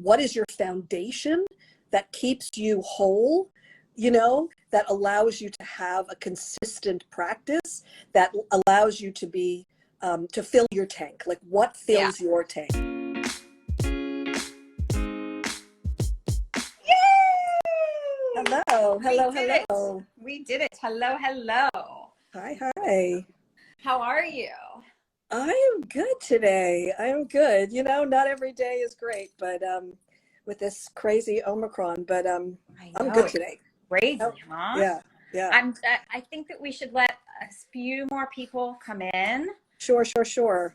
what is your foundation that keeps you whole, you know, that allows you to have a consistent practice, that allows you to be, to fill your tank. Like, what fills your tank? Hello, hello, hello. We did it. Hello, hello. Hi, hi. How are you? I am good today. I am good. You know, not every day is great, but with this crazy Omicron, but I'm good today. Crazy, huh? Yeah. I think that we should let a few more people come in. Sure.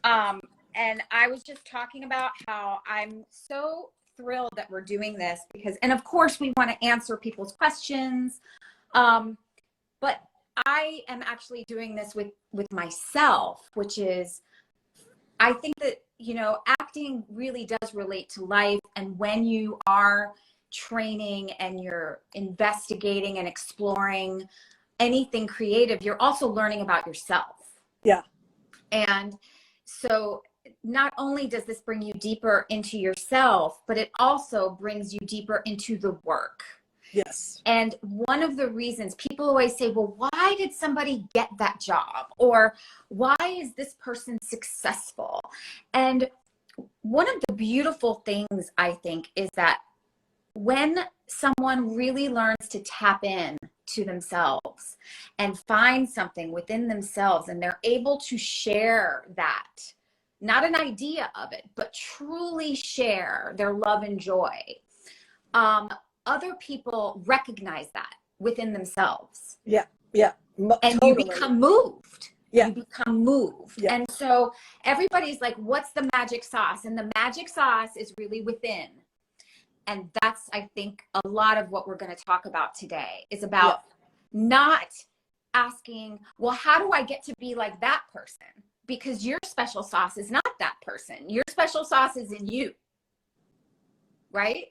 And I was just talking about how I'm so thrilled that we're doing this because, and of course we want to answer people's questions. But I am actually doing this with myself, which is, I think that, you know, acting really does relate to life. And when you are training and you're investigating and exploring anything creative, you're also learning about yourself. Yeah. And so not only does this bring you deeper into yourself, but it also brings you deeper into the work. Yes. And one of the reasons people always say, well, why did somebody get that job? Or why is this person successful? And one of the beautiful things, I think, is that when someone really learns to tap in to themselves and find something within themselves, and they're able to share that, not an idea of it, but truly share their love and joy, other people recognize that within themselves. Yeah. And totally. you become moved. Yeah. You become moved. Yeah. And so everybody's like, what's the magic sauce? And the magic sauce is really within. And that's, I think, a lot of what we're going to talk about today is about not asking, well, how do I get to be like that person? Because your special sauce is not that person. Your special sauce is in you. Right?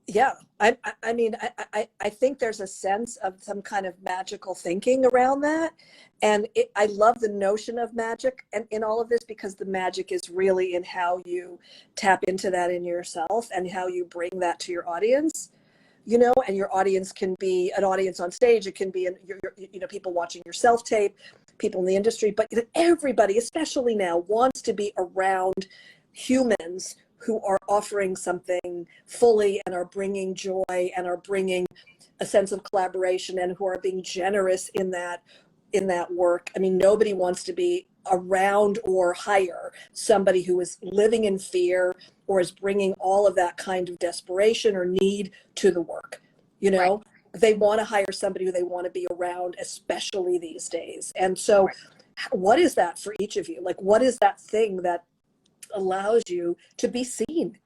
Yeah. I mean, I think there's a sense of some kind of magical thinking around that. And I love the notion of magic and in all of this, because the magic is really in how you tap into that in yourself and how you bring that to your audience, you know, and your audience can be an audience on stage. It can be, your you know, people watching your self-tape, people in the industry, but everybody, especially now, wants to be around humans who are offering something fully and are bringing joy and are bringing a sense of collaboration and who are being generous in that work. I mean, nobody wants to be around or hire somebody who is living in fear or is bringing all of that kind of desperation or need to the work. You know, They want to hire somebody who they want to be around, especially these days. And so what is that for each of you? Like, what is that thing that allows you to be seen,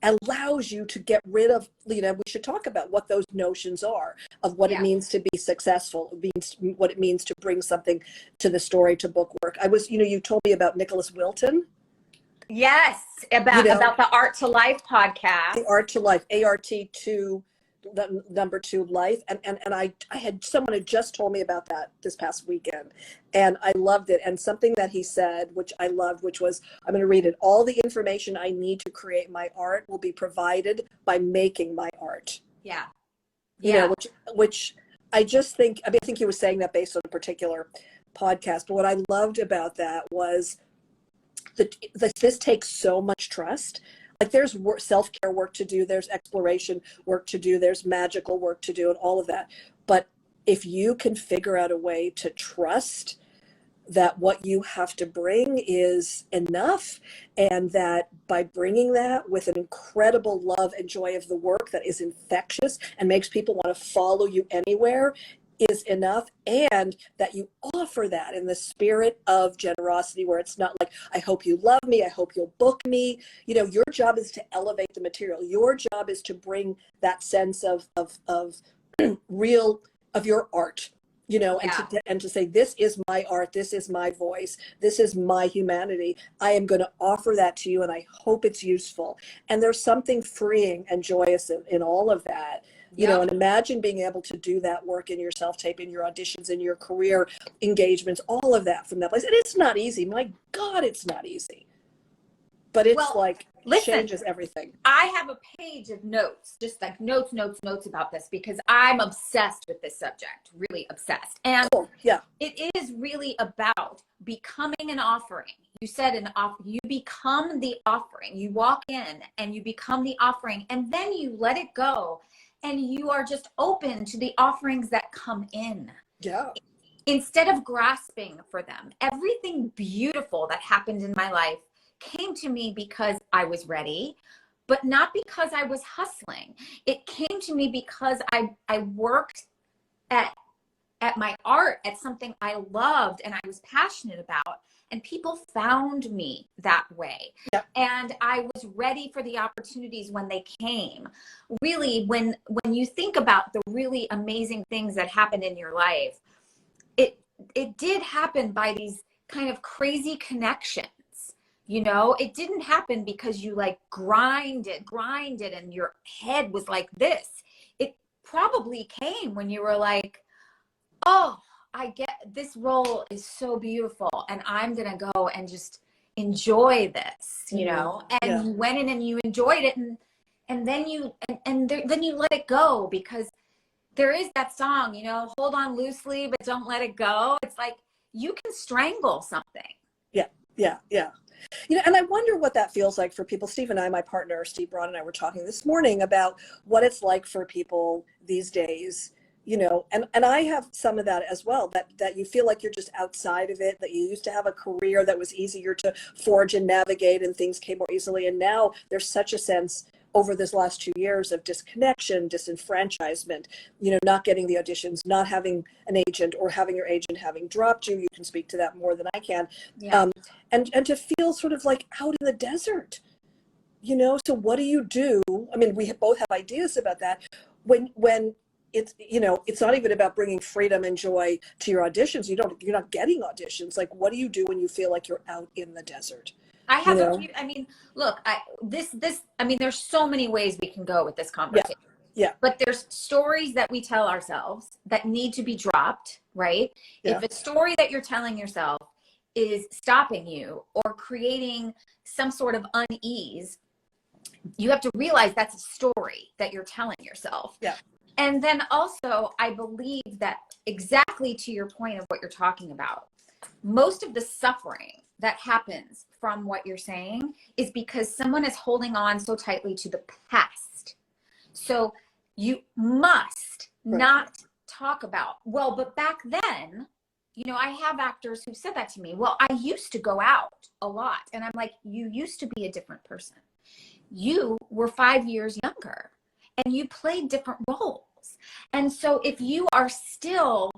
allows you to get rid of, you know, we should talk about what those notions are of what it means to be successful, what it means to bring something to the story, to book work. I was, you know, you told me about Nicholas Wilton. Yes, about the Art to Life podcast. The Art to Life, ART2, the number 2 life. And I had, someone had just told me about that this past weekend, and I loved it. And something that he said, which I loved, which was, I'm going to read it: all the information I need to create my art will be provided by making my art. Yeah. You know, which I just think, I mean, I think he was saying that based on a particular podcast, but what I loved about that was that this takes so much trust. Like, there's self-care work to do, there's exploration work to do, there's magical work to do, and all of that. But if you can figure out a way to trust that what you have to bring is enough, and that by bringing that with an incredible love and joy of the work that is infectious and makes people want to follow you anywhere, is enough, and that you offer that in the spirit of generosity, where it's not like, I hope you love me, I hope you'll book me. You know, your job is to elevate the material. Your job is to bring that sense of real, of your art, you know, and to say, this is my art, this is my voice, this is my humanity. I am going to offer that to you, and I hope it's useful. And there's something freeing and joyous in all of that. You know, and imagine being able to do that work in your self-tape, in your auditions, in your career engagements, all of that from that place. And it's not easy. My God, it's not easy. but it's Well, like listen, changes everything. I have a page of notes, just like notes about this, because I'm obsessed with this subject, really obsessed. And Cool. Yeah. it is really about becoming an offering. You said an offer, you become the offering. You walk in and you become the offering, and then you let it go, and you are just open to the offerings that come in. Yeah. Instead of grasping for them. Everything beautiful that happened in my life came to me because I was ready, but not because I was hustling. It came to me because I worked at my art, at something I loved and I was passionate about, and people found me that way. Yep. And I was ready for the opportunities when they came. Really, when you think about the really amazing things that happened in your life, it did happen by these kind of crazy connections. You know, it didn't happen because you like grinded and your head was like this. It probably came when you were like, oh, I get this role is so beautiful and I'm going to go and just enjoy this, you know? And Yeah. you went in and you enjoyed it, and then you, then you let it go, because there is that song, you know, hold on loosely, but don't let it go. It's like you can strangle something. Yeah. Yeah. Yeah. You know, and I wonder what that feels like for people. Steve and I, my partner, Steve Braun, and I were talking this morning about what it's like for people these days, you know, and I have some of that as well, that you feel like you're just outside of it, that you used to have a career that was easier to forge and navigate and things came more easily. And now there's such a sense over this last 2 years of disconnection, disenfranchisement, you know, not getting the auditions, not having an agent, or having your agent having dropped you. You can speak to that more than I can. Yeah. And to feel sort of like out in the desert, you know. So what do you do? I mean, we both have ideas about that. When it's, you know, it's not even about bringing freedom and joy to your auditions. You're not getting auditions. Like, what do you do when you feel like you're out in the desert? I have You a know? few, I mean, look, I mean, there's so many ways we can go with this conversation. Yeah. But there's stories that we tell ourselves that need to be dropped, right? Yeah. If a story that you're telling yourself is stopping you or creating some sort of unease, you have to realize that's a story that you're telling yourself. Yeah. And then also, I believe that, exactly to your point of what you're talking about, most of the suffering that happens from what you're saying is because someone is holding on so tightly to the past. So you must not talk about, well, but back then, you know, I have actors who said that to me. Well, I used to go out a lot. And I'm like, you used to be a different person. You were 5 years younger and you played different roles. And so if you are still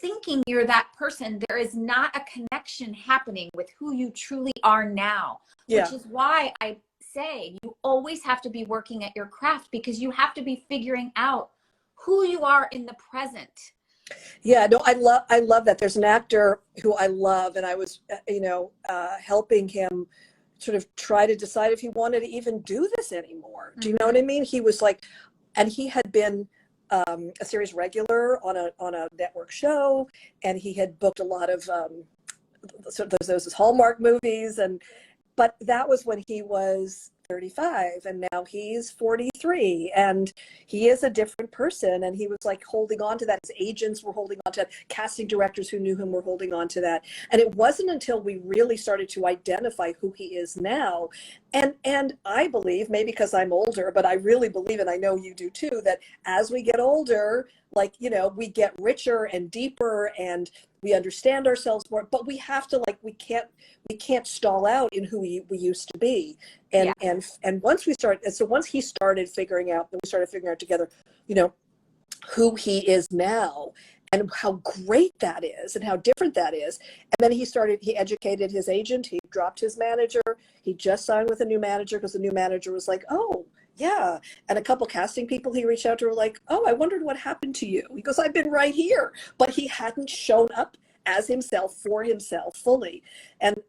thinking you're that person, there is not a connection happening with who you truly are now, which is why I say you always have to be working at your craft, because you have to be figuring out who you are in the present. Yeah, no, I love that. There's an actor who I love, and I was, you know, helping him sort of try to decide if he wanted to even do this anymore. Do you know what I mean? He was like, and he had been a series regular on a network show, and he had booked a lot of so those Hallmark movies, but that was when he was 35, and now he's 43, and he is a different person. And he was like holding on to that. His agents were holding on to that. Casting directors who knew him were holding on to that. And it wasn't until we really started to identify who he is now. And I believe, maybe because I'm older, but I really believe, and I know you do too, that as we get older, like, you know, we get richer and deeper and we understand ourselves more, but we have to, like, we can't stall out in who we used to be. And once he started figuring out, we started figuring out together, you know, who he is now and how great that is and how different that is. And then he educated his agent, he dropped his manager, he just signed with a new manager because the new manager was like, oh, yeah. And a couple casting people he reached out to were like, oh, I wondered what happened to you. He goes, I've been right here. But he hadn't shown up as himself, for himself fully. And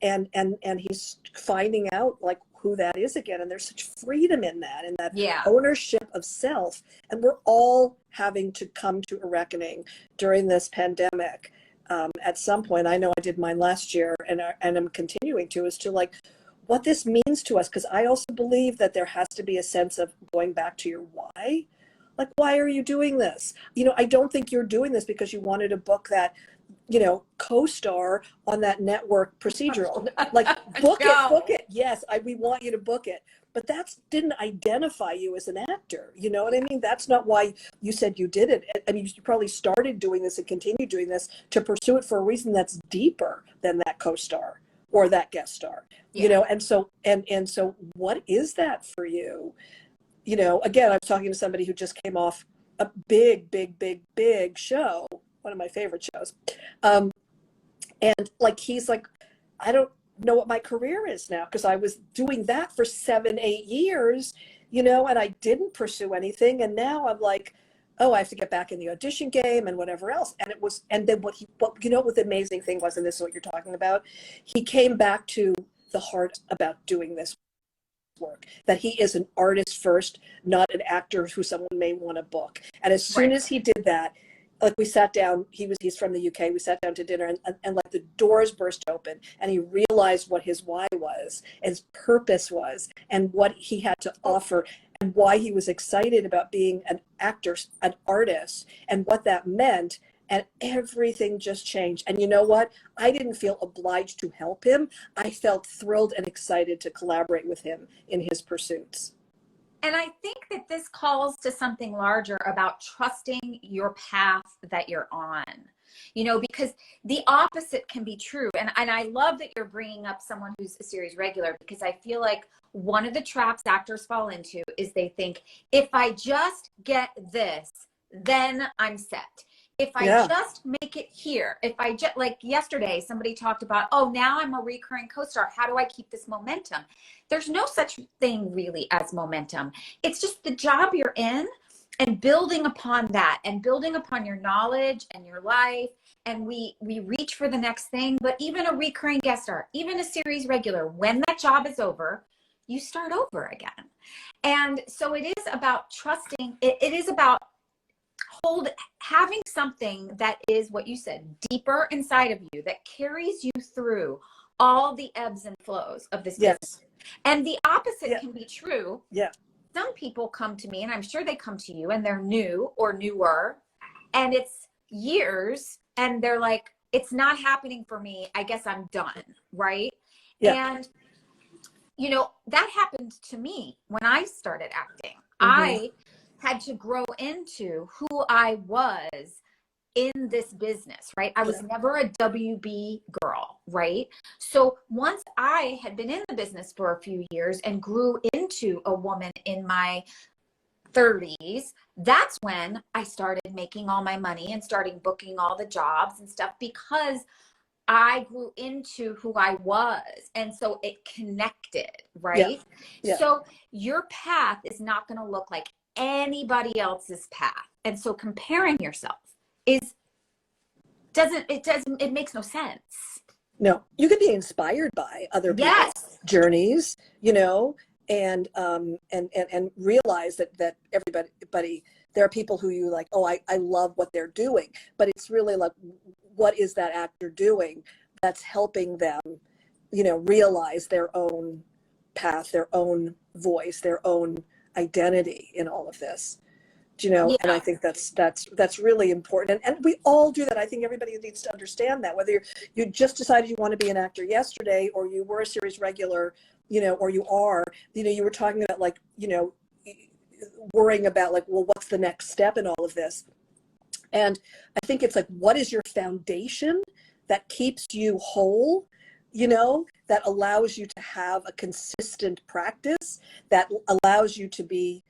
he's finding out, like, who that is again. And there's such freedom in that, and that ownership of self. And we're all having to come to a reckoning during this pandemic. At some point, I know I did mine last year, and I'm continuing to, is to, like, what this means to us, because I also believe that there has to be a sense of going back to your why. Like, why are you doing this? I don't think you're doing this because you wanted to book that, co-star on that network procedural. Like, book it. Yes, we want you to book it. But that didn't identify you as an actor. You know what I mean? That's not why you said you did it. I mean, you probably started doing this and continue doing this to pursue it for a reason that's deeper than that co-star or that guest star. And so what is that for you? Again, I was talking to somebody who just came off a big show, one of my favorite shows. And like, he's like, I don't know what my career is now, because I was doing that for 7-8 years, and I didn't pursue anything. And now I'm like, oh, I have to get back in the audition game and whatever else. And then what the amazing thing was, and this is what you're talking about, he came back to the heart about doing this work, that he is an artist first, not an actor who someone may want to book. And as soon as he did that, like, we sat down, he's from the UK, we sat down to dinner, and like, the doors burst open, and he realized what his why was, his purpose was, and what he had to offer, and why he was excited about being an actor, an artist, and what that meant. And everything just changed. And you know what? I didn't feel obliged to help him. I felt thrilled and excited to collaborate with him in his pursuits. And I think that this calls to something larger about trusting your path that you're on, because the opposite can be true. And I love that you're bringing up someone who's a series regular, because I feel like one of the traps actors fall into is they think, if I just get this, then I'm set. If I just make it here, if I just, like yesterday, somebody talked about, oh, now I'm a recurring co-star. How do I keep this momentum? There's no such thing really as momentum. It's just the job you're in, and building upon that, and building upon your knowledge and your life. And we reach for the next thing. But even a recurring guest star, even a series regular, when that job is over, you start over again. And so it is about trusting. It is about having something that is, what you said, deeper inside of you, that carries you through all the ebbs and flows of this business. And the opposite can be true. Some people come to me, and I'm sure they come to you, and they're new or newer, and it's years, and they're like, it's not happening for me, I guess I'm done, right? And that happened to me when I started acting. I had to grow into who I was in this business, right? I was never a WB girl, right? So once I had been in the business for a few years and grew into a woman in my 30s, that's when I started making all my money and starting booking all the jobs and stuff, because I grew into who I was. And so it connected, right? So your path is not going to look like anybody else's path. And so comparing yourself it makes no sense. No, you could be inspired by other people's journeys, and realize that everybody, there are people who you like, oh, I love what they're doing, but it's really like, what is that actor doing that's helping them, realize their own path, their own voice, their own identity in all of this, and I think that's really important. And we all do that. I think everybody needs to understand that, whether you just decided you want to be an actor yesterday, or you were a series regular, or you are, you were talking about, like, worrying about, like, well, what's the next step in all of this? And I think it's like, what is your foundation that keeps you whole, that allows you to have a consistent practice, that allows you to be,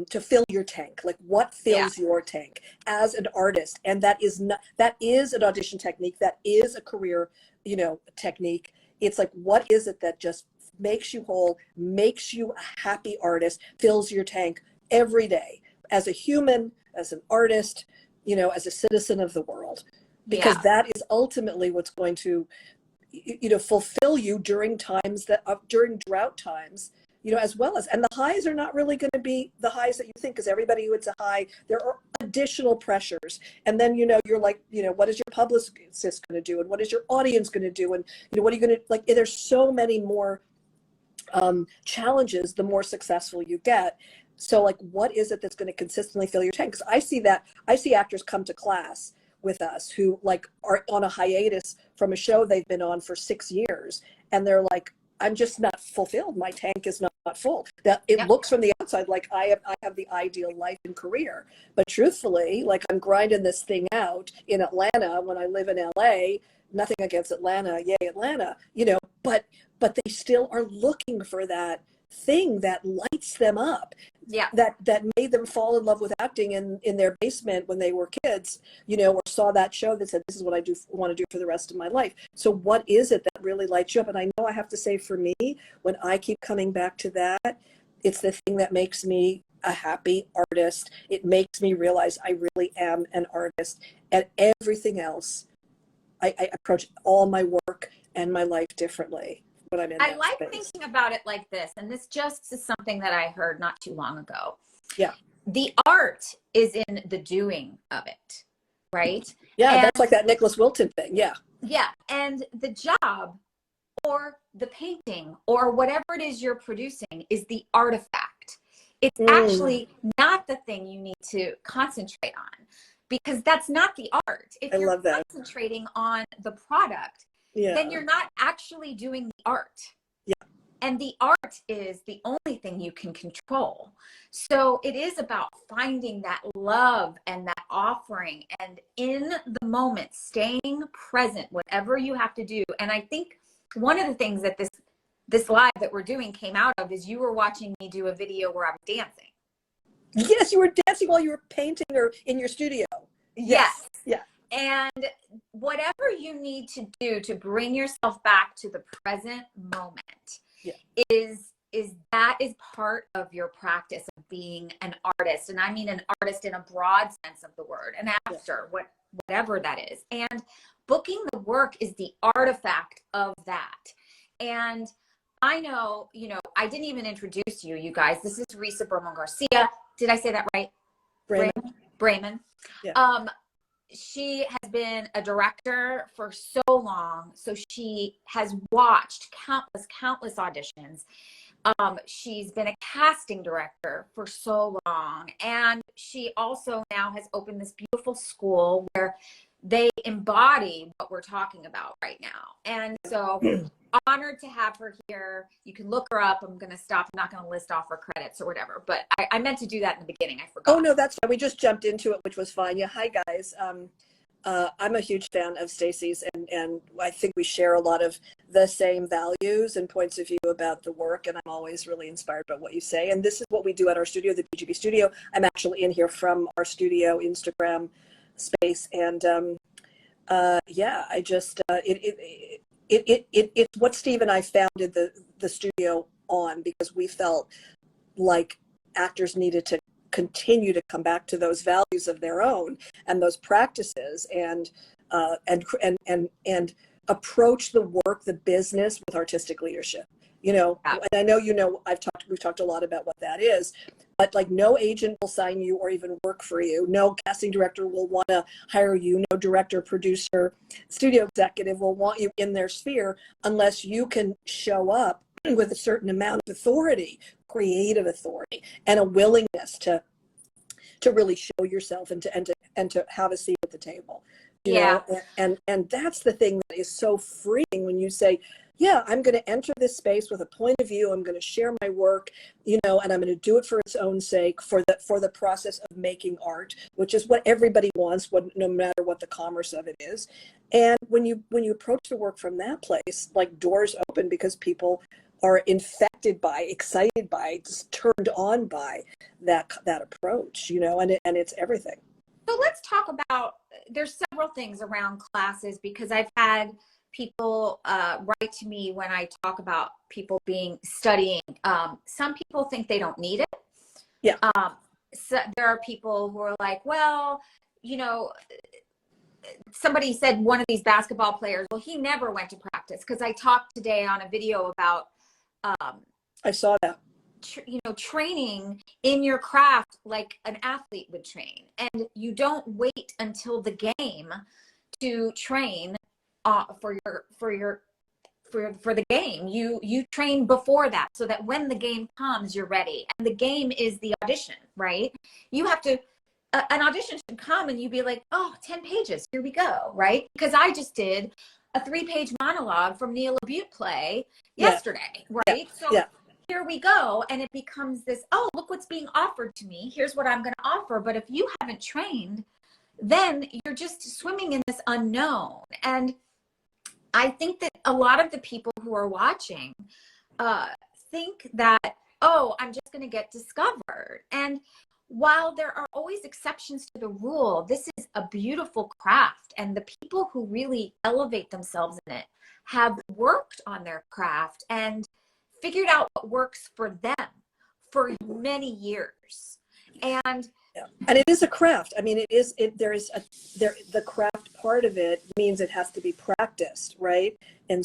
to fill your tank. Like, what fills your tank as an artist? And that is an audition technique. That is a career, technique. It's like, what is it that just makes you whole, makes you a happy artist, fills your tank every day as a human, as an artist, as a citizen of the world, because that is ultimately what's going to, fulfill you during drought times, as well as, and the highs are not really going to be the highs that you think, because everybody who hits a high, there are additional pressures. And then, you're like, what is your publicist going to do? And what is your audience going to do? And, what are you going to, like, there's so many more challenges, the more successful you get. So like, what is it that's going to consistently fill your tank? Because I see actors come to class with us who like are on a hiatus from a show they've been on for 6 years, and they're like, I'm just not fulfilled. My tank is not full. That it Yep. looks from the outside like I have the ideal life and career, but truthfully, like I'm grinding this thing out in Atlanta when I live in LA. Nothing against Atlanta, yay Atlanta, but they still are looking for that thing that lights them up, Yeah. that made them fall in love with acting in their basement when they were kids, or saw that show that said, this is what I want to do for the rest of my life. So what is it that really lights you up? And I know I have to say, for me, when I keep coming back to that, it's the thing that makes me a happy artist. It makes me realize I really am an artist, and everything else, I approach all my work and my life differently when I'm in I that like space. thinking about it like this, and this just is something that I heard not too long ago. Yeah. The art is in the doing of it, right? Yeah, And that's like that Nicholas Wilton thing. Yeah. yeah, and the job or the painting or whatever it is you're producing is the artifact. It's Mm, actually not the thing you need to concentrate on, because that's not the art. If I you're love that. concentrating on the product, then Yeah. you're not actually doing the art. Yeah. And the art is the only thing you can control. So it is about finding that love and that offering, and in the moment, staying present, whatever you have to do. And I think one of the things that this live that we're doing came out of is you were watching me do a video where I was dancing. Yes, you were dancing while you were painting or in your studio. Yes. Yes. Yeah. And whatever you need to do to bring yourself back to the present moment Yeah. is that is part of your practice of being an artist. And I mean an artist in a broad sense of the word, an actor, whatever that is. And booking the work is the artifact of that. And I know, I didn't even introduce you, you guys. This is Risa Bramon Garcia. Did I say that right? Bramon. Bramon. Yeah. She has been a director for so long. So she has watched countless auditions. She's been a casting director for so long. And she also now has opened this beautiful school where they embody what we're talking about right now. And so honored to have her here. You can look her up. I'm going to stop. I'm not going to list off her credits or whatever, but I meant to do that in the beginning. I forgot. Oh, no, that's fine. We just jumped into it, which was fine. Yeah. Hi, guys. I'm a huge fan of Stacey's, and I think we share a lot of the same values and points of view about the work. And I'm always really inspired by what you say. And this is what we do at our studio, the BGB studio. I'm actually in here from our studio Instagram space. And yeah, I just, it's what Steve and I founded the studio on, because we felt like actors needed to continue to come back to those values of their own and those practices, and approach the work, the business, with artistic leadership. And I know we've talked a lot about what that is, but like, no agent will sign you or even work for you. No casting director will want to hire you. No director, producer, studio executive will want you in their sphere unless you can show up with a certain amount of authority, creative authority, and a willingness to really show yourself and to have a seat at the table. Yeah. And that's the thing that is so freeing when you say, yeah, I'm going to enter this space with a point of view. I'm going to share my work, and I'm going to do it for its own sake, for the process of making art, which is what everybody wants, no matter what the commerce of it is. And when you approach the work from that place, like, doors open because people are infected by, excited by, just turned on by that approach, and it's everything. So let's talk about, there's several things around classes, because I've had people write to me when I talk about people studying. Some people think they don't need it. Yeah. So there are people who are like, well, somebody said, one of these basketball players, well, he never went to practice, because I talked today on a video about I saw that. Training in your craft like an athlete would train, and you don't wait until the game to train for for the game. You train before that so that when the game comes, you're ready. And the game is the audition, right? You have to, an audition should come and you be like, oh, 10 pages, here we go, right? Because I just did a 3-page monologue from Neil Labute play yesterday, right? So here we go. And it becomes this, oh, look what's being offered to me. Here's what I'm going to offer. But if you haven't trained, then you're just swimming in this unknown. And I think that a lot of the people who are watching think that, oh, I'm just going to get discovered. And while there are always exceptions to the rule, this is a beautiful craft. And the people who really elevate themselves in it have worked on their craft and figured out what works for them for many years. And it is a craft. I mean, the craft part of it means it has to be practiced, right? And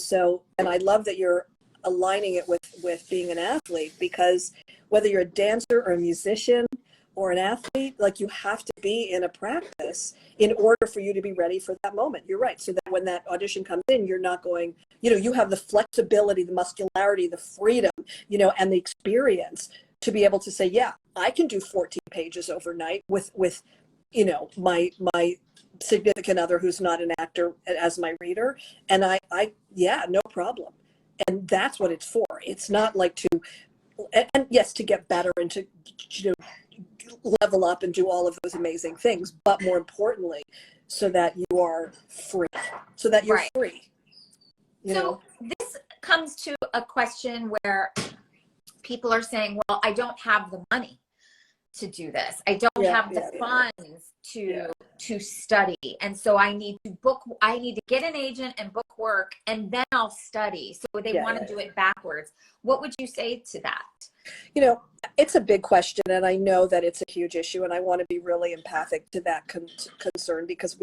I love that you're aligning it with being an athlete, because whether you're a dancer or a musician or an athlete, like, you have to be in a practice in order for you to be ready for that moment. You're right. So that when that audition comes in, you're not going, you have the flexibility, the muscularity, the freedom, and the experience to be able to say, yeah, I can do 14 pages overnight with my significant other who's not an actor as my reader. And no problem. And that's what it's for. It's not like and yes, to get better and to, level up and do all of those amazing things, but more importantly, so that you are free, so that you're free. So this comes to a question where people are saying, well, I don't have the money to do this. I don't have the funds to study. And so I need to get an agent and book work, and then I'll study. So they want to do it backwards. What would you say to that? It's a big question, and I know that it's a huge issue, and I want to be really empathic to that concern, because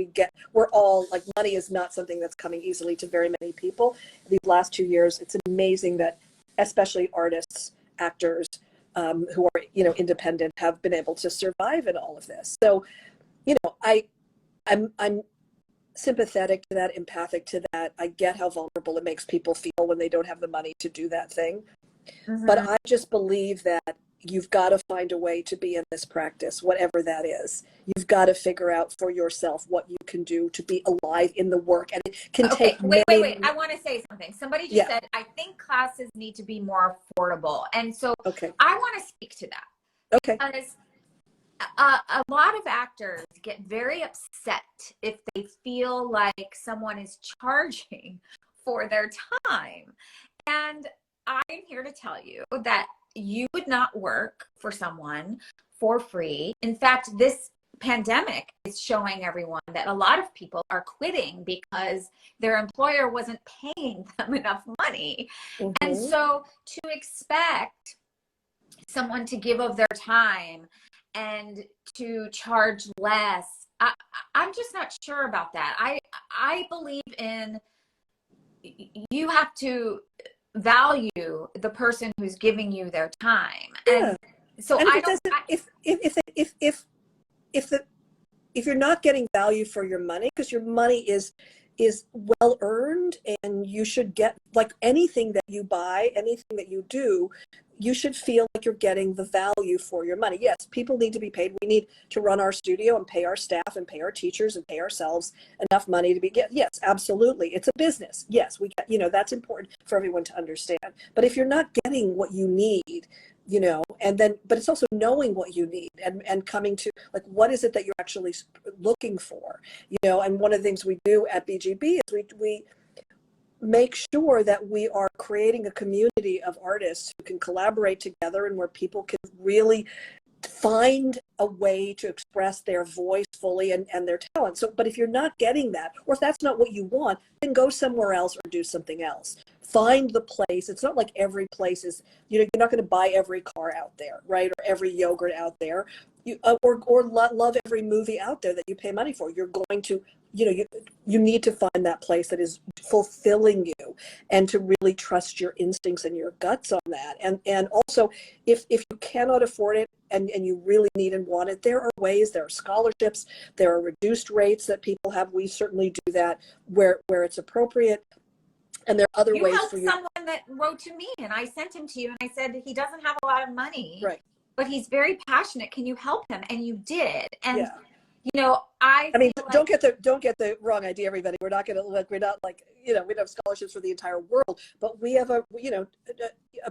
we're all like, money is not something that's coming easily to very many people. These last 2 years, it's amazing that especially artists, actors, who are, independent, have been able to survive in all of this. So, I'm sympathetic to that, empathic to that. I get how vulnerable it makes people feel when they don't have the money to do that thing. Mm-hmm. But I just believe that you've got to find a way to be in this practice, whatever that is. You've got to figure out for yourself what you can do to be alive in the work. And it can take wait. I want to say something. Somebody just said, I think classes need to be more affordable. And so I want to speak to that. Okay. Because a lot of actors get very upset if they feel like someone is charging for their time. And I'm here to tell you that you would not work for someone for free. In fact, this pandemic is showing everyone that a lot of people are quitting because their employer wasn't paying them enough money. Mm-hmm. And so to expect someone to give of their time and to charge less, I'm just not sure about that. I believe in, you have to value the person who's giving you their time. And so if you're not getting value for your money, because your money is well earned, and you should get, like, anything that you buy, anything that you do, you should feel like you're getting the value for your money. Yes, people need to be paid. We need to run our studio and pay our staff and pay our teachers and pay ourselves enough money to yes, absolutely. It's a business. Yes, we get, that's important for everyone to understand. But if you're not getting what you need, but it's also knowing what you need and coming to, like, what is it that you're actually looking for, and one of the things we do at BGB is we make sure that we are creating a community of artists who can collaborate together, and where people can really find a way to express their voice fully and their talent. So, but if you're not getting that, or if that's not what you want, then go somewhere else or do something else. Find the place. It's not like every place is, you're not going to buy every car out there, right? Or every yogurt out there. Or love every movie out there that you pay money for. You're going to, you need to find that place that is fulfilling you, and to really trust your instincts and your guts on that. And also, if you cannot afford it and you really need and want it, there are ways, there are scholarships, there are reduced rates that people have. We certainly do that where it's appropriate. And there are other You ways helped for you. someone that wrote to me, and I sent him to you, and I said, he doesn't have a lot of money, Right. but he's very passionate. Can you help him? And you did. And, Yeah. you know, I mean, feel don't get the wrong idea, everybody. We're not going to look. We're not like, we don't have scholarships for the entire world, but we have a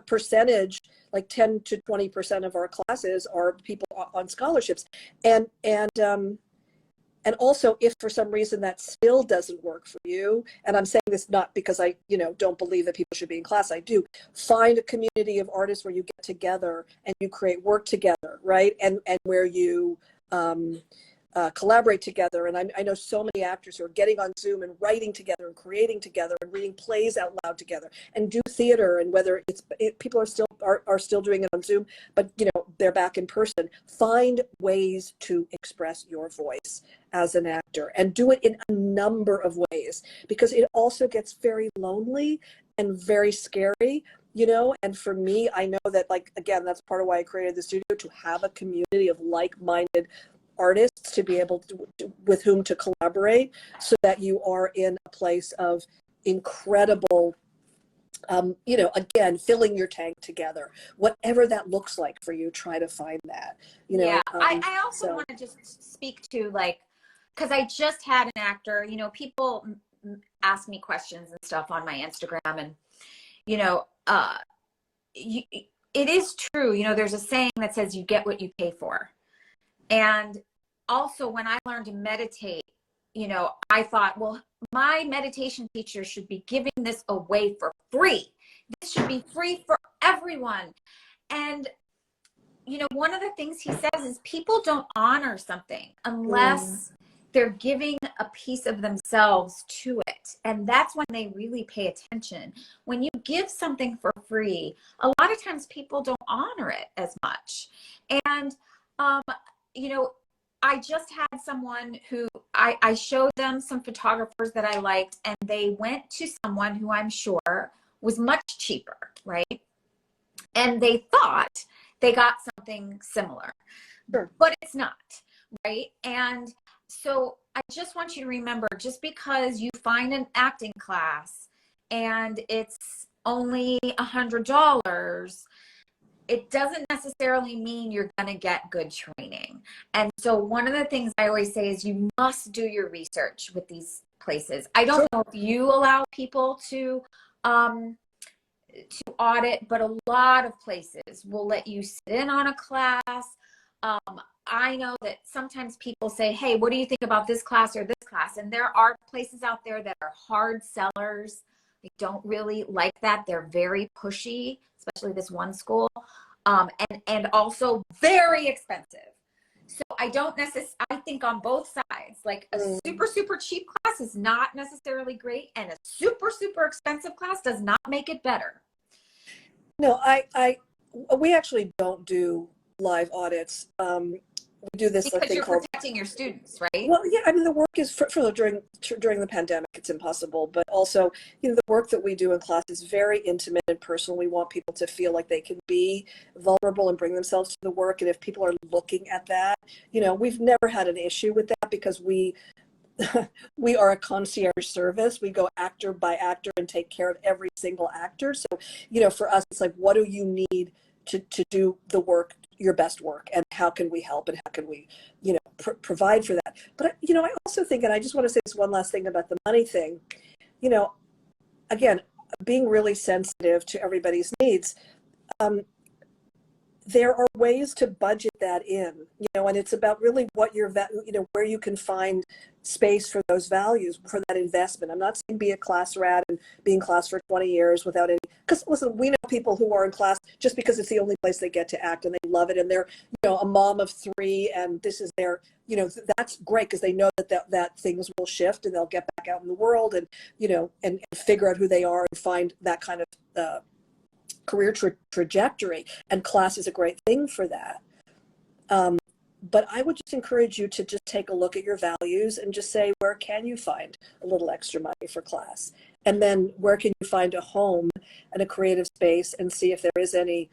percentage, like 10 to 20% of our classes are people on scholarships, and also, if for some reason that still doesn't work for you, and I'm saying this not because I, don't believe that people should be in class. I do. Find a community of artists where you get together and you create work together, right? And where you collaborate together. And I know so many actors who are getting on Zoom and writing together and creating together and reading plays out loud together and do theater. And whether people are still doing it on Zoom, but they're back in person. Find ways to express your voice as an actor and do it in a number of ways, because it also gets very lonely and very scary. And for me, I know that, like, again, that's part of why I created the studio, to have a community of like-minded artists to be able to, with whom to collaborate, so that you are in a place of incredible, again, filling your tank together, whatever that looks like for you. Try to find that, Yeah, I also want to just speak to, like, because I just had an actor, people ask me questions and stuff on my Instagram, and, it is true. There's a saying that says you get what you pay for. And also, when I learned to meditate, I thought, well, my meditation teacher should be giving this away for free. This should be free for everyone. And, one of the things he says is people don't honor something unless they're giving a piece of themselves to it. And that's when they really pay attention. When you give something for free, a lot of times people don't honor it as much. And, I just had someone who I showed them some photographers that I liked, and they went to someone who I'm sure was much cheaper, right? And they thought they got something similar, but it's not, right? And so I just want you to remember, just because you find an acting class and it's only $100, it doesn't necessarily mean you're going to get good training. And so one of the things I always say is you must do your research with these places. I don't know if you allow people to audit, but a lot of places will let you sit in on a class. I know that sometimes people say, hey, what do you think about this class or this class? And there are places out there that are hard sellers. They don't really like that. They're very pushy, especially this one school, and also very expensive. So I think on both sides, like a super, super cheap class is not necessarily great, and a super, super expensive class does not make it better. No, we actually don't do live audits. We do this because thing you're called protecting your students, right? Well, yeah, I mean, the work is during the pandemic, it's impossible, but also, the work that we do in class is very intimate and personal. We want people to feel like they can be vulnerable and bring themselves to the work. And if people are looking at that, we've never had an issue with that, because we are a concierge service. We go actor by actor and take care of every single actor. So, for us, it's like, what do you need to do the work, your best work, and how can we help, and how can we, provide for that? But, I also think, and I just want to say this one last thing about the money thing, again, being really sensitive to everybody's needs. There are ways to budget that in, and it's about really what where you can find space for those values, for that investment. I'm not saying be a class rat and be in class for 20 years without any, because listen, we know people who are in class just because it's the only place they get to act and they love it, and they're, a mom of 3, and this is their, that's great, because they know that things will shift and they'll get back out in the world and, and figure out who they are and find that kind of, career trajectory, and class is a great thing for that. But I would just encourage you to just take a look at your values and just say, where can you find a little extra money for class? And then where can you find a home and a creative space, and see if there is any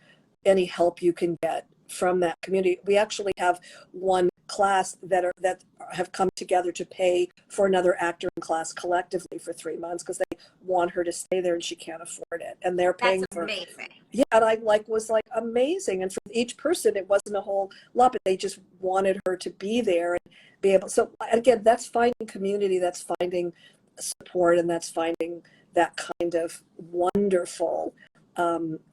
help you can get from that community. We actually have one class that have come together to pay for another actor in class collectively for 3 months because they want her to stay there and she can't afford it. And they're paying That's for amazing. Yeah, and I was like amazing. And for each person, it wasn't a whole lot, but they just wanted her to be there and be able. So again, that's finding community, that's finding support, and that's finding that kind of wonderful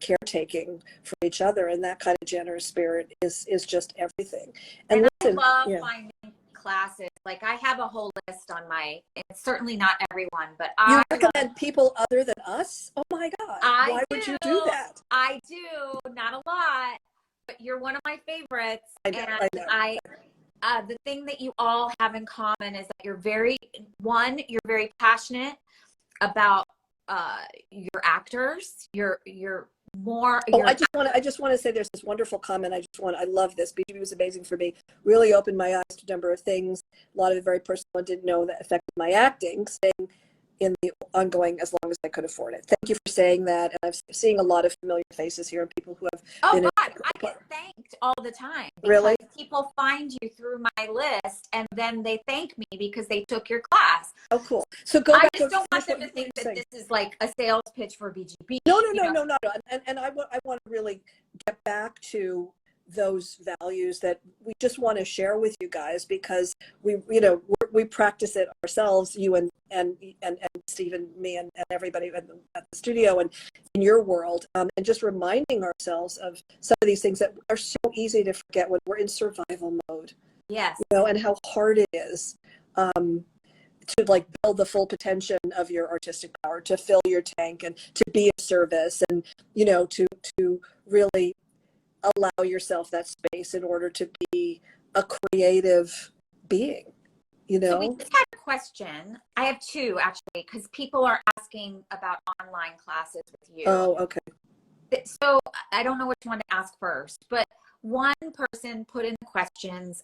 caretaking for each other, and that kind of generous spirit is just everything. And listen, I love yeah. finding classes. Like I have a whole list on my, it's certainly not everyone, but You I recommend people other than us? Oh my God. Why would you do that? I do, not a lot, but you're one of my favorites. I know, And I know. The thing that you all have in common is that you're very passionate about your actors. You're more. I just want to say there's this wonderful comment. I love this. BGB was amazing for me. Really opened my eyes to a number of things. A lot of it very personal. I didn't know that affected my acting, staying in the ongoing as long as I could afford it. Thank you for saying that. And I'm seeing a lot of familiar faces here and people who have been. God, I get thanked all the time. Really? People find you through my list and then they thank me because they took your class. Oh, cool. So go back. I just don't want them to think that this is like a sales pitch for BGB. No. And I want to really get back to those values that we just want to share with you guys, because we practice it ourselves, you and Steve and me and everybody at the studio and in your world, and just reminding ourselves of some of these things that are so easy to forget when we're in survival mode. Yes. And how hard it is to like build the full potential of your artistic power, to fill your tank and to be of service, and to really allow yourself that space in order to be a creative being, So we just had a question. I have two actually, because people are asking about online classes with you. Oh, okay. So I don't know which one to ask first, but one person put in the questions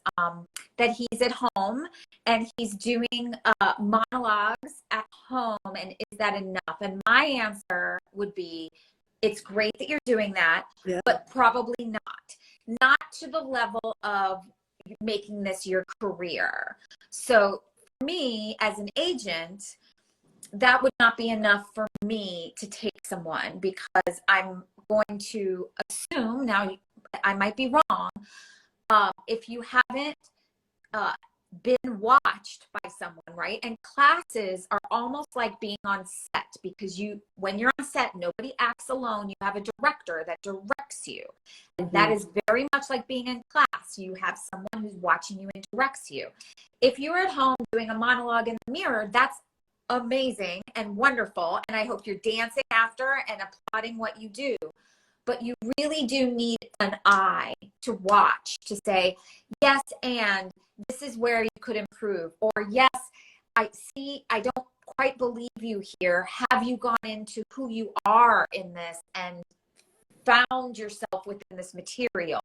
that he's at home and he's doing monologues at home, and is that enough? And my answer would be, it's great that you're doing that, yeah, but probably not to the level of making this your career. So for me as an agent, that would not be enough for me to take someone, because I'm going to assume, now I might be wrong, if you haven't been watched by someone, right? And classes are almost like being on set, because when you're on set, nobody acts alone. You have a director that directs you. And mm-hmm. That is very much like being in class. You have someone who's watching you and directs you. If you're at home doing a monologue in the mirror, that's amazing and wonderful. And I hope you're dancing after and applauding what you do. But you really do need an eye to watch, to say, yes, and this is where you could improve. Or yes, I don't quite believe you here. Have you gone into who you are in this and found yourself within this material?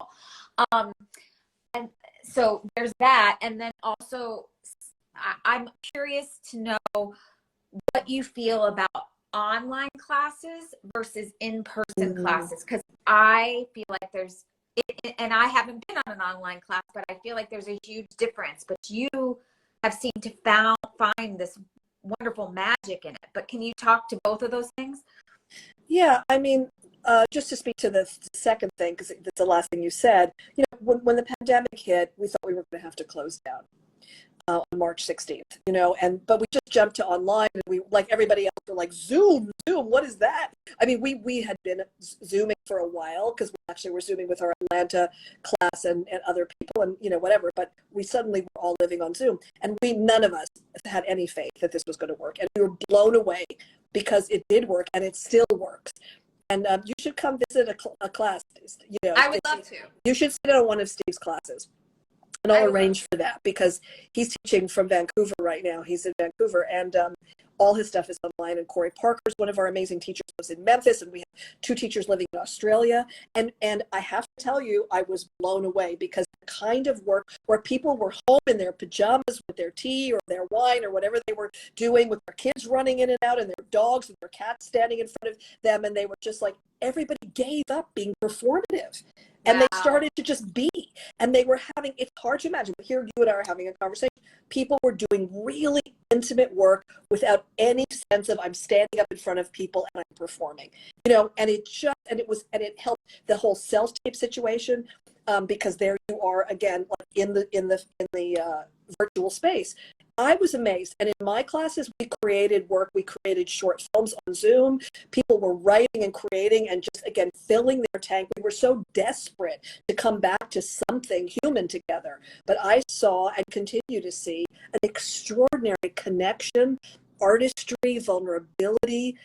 And so there's that. And then also, I'm curious to know what you feel about online classes versus in-person classes, because I feel like and I haven't been on an online class, but I feel like there's a huge difference. But you have seemed to find this wonderful magic in it. But can you talk to both of those things? Yeah, I mean, just to speak to the second thing, because that's the last thing you said, when the pandemic hit, we thought we were going to have to close down on March 16th, but we just jumped to online, and we, like everybody else, were like, Zoom, what is that? I mean, we had been Zooming for a while, because we actually were Zooming with our Atlanta class and other people and, whatever, but we suddenly were all living on Zoom, and none of us had any faith that this was going to work. And we were blown away because it did work, and it still works. And you should come visit a class. I would love to. You should sit on one of Steve's classes. And I'll arrange for that, because he's teaching from Vancouver right now. He's in Vancouver, and all his stuff is online. And Corey Parker's one of our amazing teachers, lives in Memphis, and we have 2 teachers living in Australia. And I have to tell you, I was blown away, because the kind of work where people were home in their pajamas with their tea or their wine or whatever they were doing, with their kids running in and out and their dogs and their cats standing in front of them, and they were just like, everybody gave up being performative. And they Wow. started to just be, and they were having, it's hard to imagine, but here you and I are having a conversation. People were doing really intimate work without any sense of I'm standing up in front of people and I'm performing, and it helped the whole self-tape situation, because there you are again, like in the virtual space. I was amazed. And in my classes, we created short films on Zoom. People were writing and creating and just, again, filling their tank. We were so desperate to come back to something human together. But I saw and continue to see an extraordinary connection, artistry, vulnerability,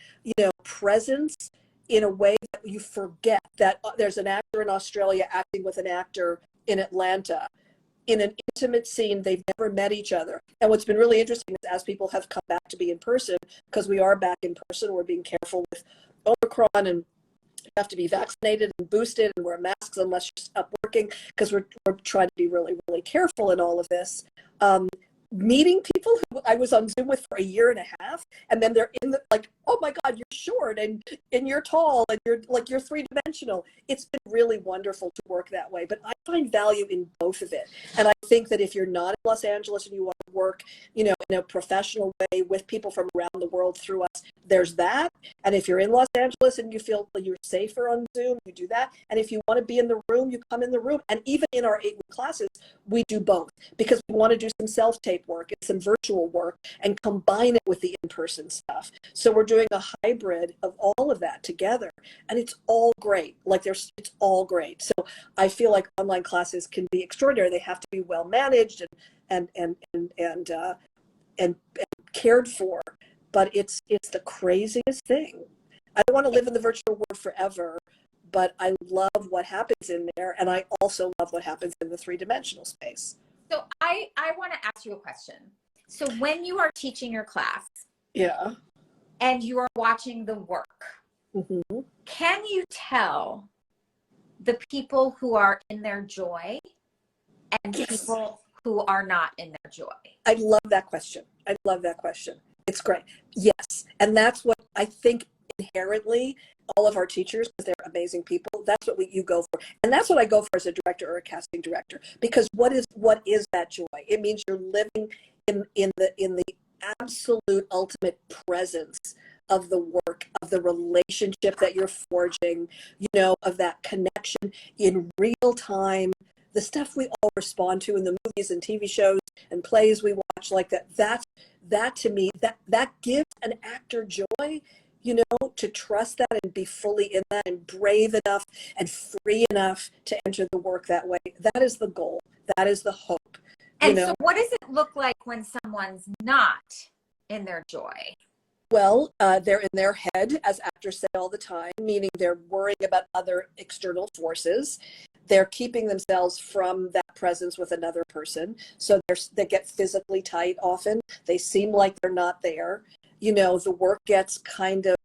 presence, in a way that you forget that there's an actor in Australia acting with an actor in Atlanta in an intimate scene. They've never met each other. And what's been really interesting is as people have come back to be in person, because we are back in person, we're being careful with Omicron, and you have to be vaccinated and boosted and wear masks unless you're up working, because we're trying to be really, really careful in all of this. Meeting people who I was on Zoom with for a year and a half, and then they're in the, like, oh my God, you're short and you're tall and you're three-dimensional. It's been really wonderful to work that way. But I find value in both of it. And I think that if you're not in Los Angeles and you want to work, in a professional way with people from around the world through us, there's that. And if you're in Los Angeles and you feel like you're safer on Zoom, you do that. And if you want to be in the room, you come in the room. And even in our 8-week classes, we do both, because we want to do some self-tape work and some virtual work and combine it with the in-person stuff. So we're doing a hybrid of all of that together, and it's all great. It's all great. So I feel like online classes can be extraordinary. They have to be well managed and cared for, but it's the craziest thing. I don't want to live in the virtual world forever, but I love what happens in there, and I also love what happens in the three-dimensional space. So I want to ask you a question. So when you are teaching your class, yeah, and you are watching the work, mm-hmm. can you tell the people who are in their joy and Yes. people who are not in their joy? I love that question. It's great. Yes. And that's what I think inherently all of our teachers, because they're amazing people, that's what you go for. And that's what I go for as a director or a casting director, because what is that joy? It means you're living in the absolute ultimate presence of the work, of the relationship that you're forging, of that connection in real time. The stuff we all respond to in the movies and TV shows and plays we watch, like that to me, that gives an actor joy, to trust that and be fully in that and brave enough and free enough to enter the work that way. That is the goal. That is the hope. And so what does it look like when someone's not in their joy? Well, they're in their head, as actors say all the time, meaning they're worrying about other external forces. They're keeping themselves from that presence with another person. So they get physically tight often. They seem like they're not there. The work gets kind of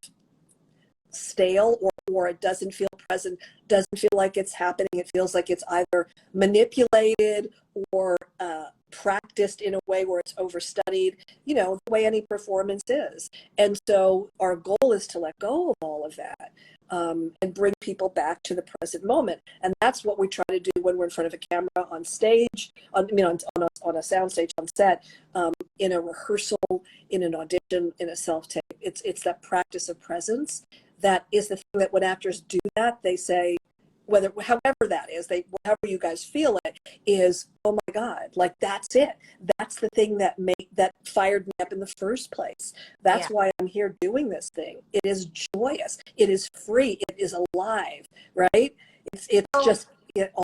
stale, or it doesn't feel present, doesn't feel like it's happening. It feels like it's either manipulated or practiced in a way where it's overstudied, the way any performance is. And so our goal is to let go of all of that, and bring people back to the present moment. And that's what we try to do when we're in front of a camera, on stage, on a sound stage, on set, in a rehearsal, in an audition, in a self-tape. It's that practice of presence that is the thing that when actors do that, they say, however that is, however you guys feel it, is, oh my God, like that's it. That's the thing that fired me up in the first place. That's why I'm here doing this thing. It is joyous. It is free. It is alive, right? It's just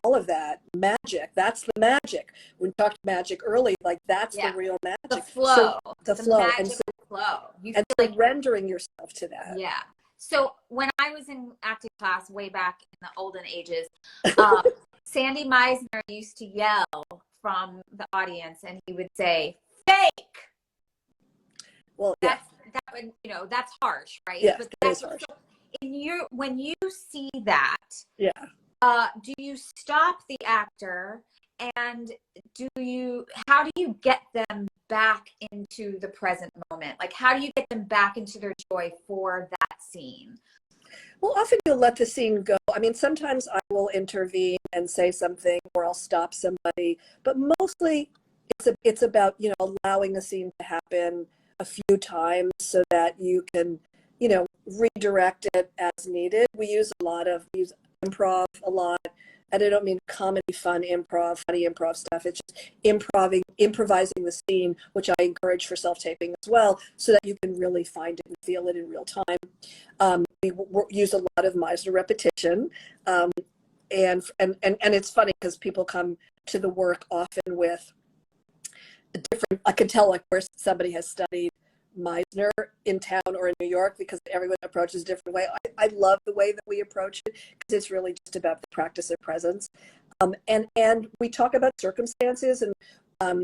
all of that magic. That's the magic. We talked magic early, like that's the real magic. The flow. So, the flow. Magic flow. And surrendering yourself to that. Yeah. So when I was in acting class way back in the olden ages, Sandy Meisner used to yell from the audience, and he would say, "Fake." Well, that's harsh, right? Yeah, but that is harsh. So when you see that, do you stop the actor, and how do you get them back into the present moment? Like, how do you get them back into their joy for that scene? Well, often you'll let the scene go. I mean, sometimes I will intervene and say something, or I'll stop somebody, but mostly it's about, allowing a scene to happen a few times so that you can, redirect it as needed. We use improv a lot. And I don't mean comedy, funny improv stuff. It's just improvising the scene, which I encourage for self-taping as well, so that you can really find it and feel it in real time. We use a lot of Meisner repetition. And it's funny because people come to the work often with a different, I can tell like where somebody has studied Meisner in town or in New York, because everyone approaches a different way. I love the way that we approach it because it's really just about the practice of presence. And we talk about circumstances, and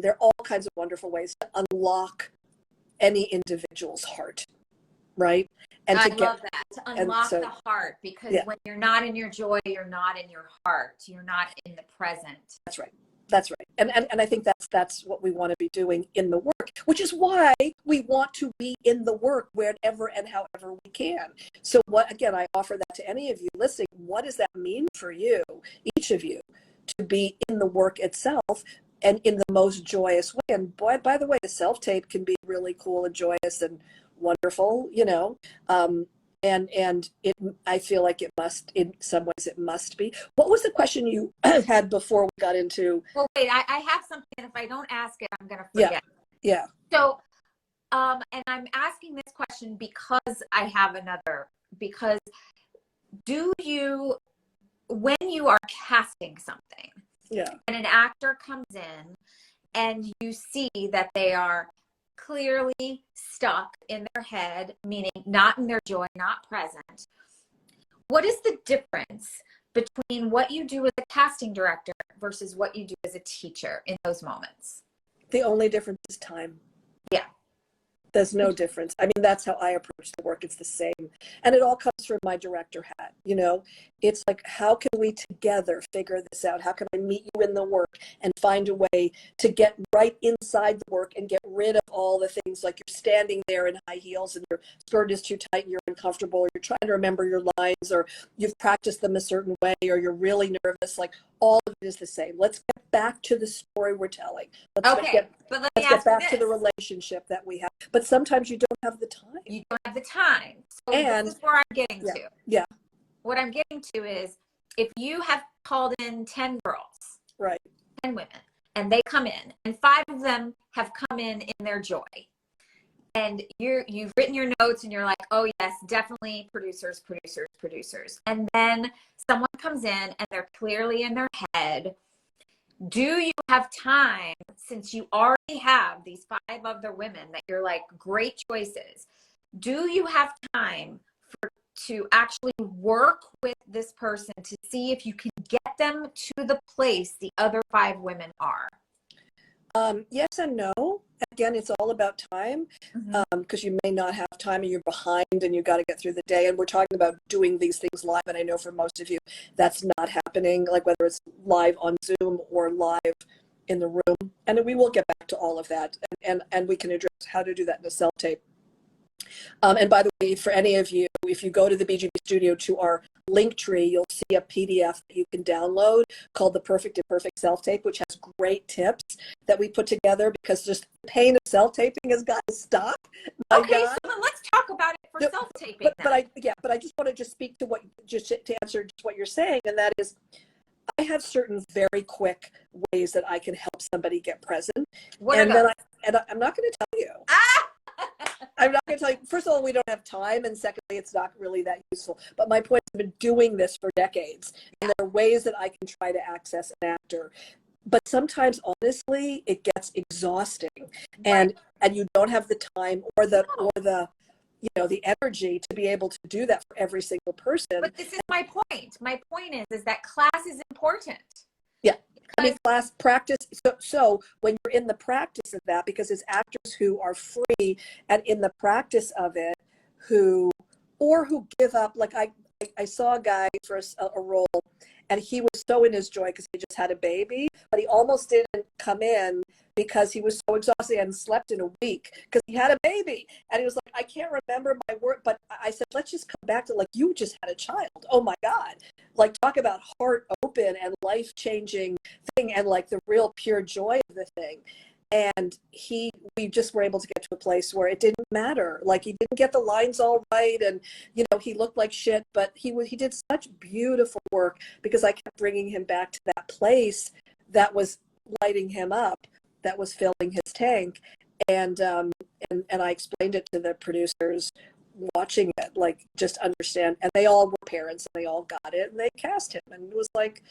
there are all kinds of wonderful ways to unlock any individual's heart, right? And I love that, to unlock the heart, because yeah. when you're not in your joy, you're not in your heart, you're not in the present. That's right. That's right. And I think that's what we want to be doing in the work, which is why we want to be in the work wherever and however we can. So again, I offer that to any of you listening. What does that mean for you, each of you, to be in the work itself and in the most joyous way? And boy, by the way, the self-tape can be really cool and joyous and wonderful, and I feel like it must, in some ways it must be. What was the question you had before we got into? Well, wait, I have something, and if I don't ask it, I'm going to forget. Yeah. So, and I'm asking this question because I have because when you are casting something, and an actor comes in and you see that they are clearly stuck in their head, meaning not in their joy, not present. What is the difference between what you do as a casting director versus what you do as a teacher in those moments? The only difference is time. Yeah. There's no difference. I mean, that's how I approach the work. It's the same. And it all comes from my director hat, It's like, how can we together figure this out? How can I meet you in the work and find a way to get right inside the work and get rid of all the things like you're standing there in high heels and your skirt is too tight and you're uncomfortable, or you're trying to remember your lines, or you've practiced them a certain way, or you're really nervous. Like, all of it is the same. Let's get back to the story we're telling. Let's get back to the relationship that we have. But sometimes you don't have the time. You don't have the time. So this is where I'm getting to. Yeah. What I'm getting to is, if you have called in 10 girls, right, 10 women, and they come in, and 5 of them have come in their joy, and you've written your notes, and you're like, oh yes, definitely producers. And then someone comes in and they're clearly in their head. Do you have time, since you already have these 5 other women that you're like, great choices, do you have time to actually work with this person to see if you can get them to the place the other 5 women are? Yes and no. Again, it's all about time, because you may not have time and you're behind and you got to get through the day. And we're talking about doing these things live. And I know for most of you, that's not happening, like whether it's live on Zoom or live in the room. And we will get back to all of that. And we can address how to do that in a self-tape. And by the way, for any of you, if you go to the BGB studio to our link tree, you'll see a PDF that you can download called The Perfect Imperfect Self-Tape, which has great tips that we put together, because just the pain of self-taping has got to stop. Okay, so then let's talk about it for self-taping. But I just want to speak to to answer just what you're saying, and that is, I have certain very quick ways that I can help somebody get present. What are those? I'm not going to tell you. I'm not going to tell you. First of all, we don't have time, and secondly, it's not really that useful. But my point is, I've been doing this for decades, and there are ways that I can try to access an actor. But sometimes, honestly, it gets exhausting, and you don't have the time or the energy to be able to do that for every single person. But this is my point. My point is that class is important. Yeah. I mean, class practice. So when you're in the practice of that, because it's actors who are free and in the practice of it, who give up. Like I saw a guy for a role, and he was so in his joy because he just had a baby, but he almost didn't come in because he was so exhausted. He hadn't slept in a week because he had a baby. And he was like, I can't remember my word. But I said, let's just come back to, like, you just had a child. Oh my God. Like, talk about heart open and life-changing thing, and like the real pure joy of the thing. And we just were able to get to a place where it didn't matter. Like, he didn't get the lines all right, and he looked like shit, but he did such beautiful work, because I kept bringing him back to that place that was lighting him up, that was filling his tank. And I explained it to the producers watching it, like, just understand. And they all were parents, and they all got it, and they cast him, and it was like,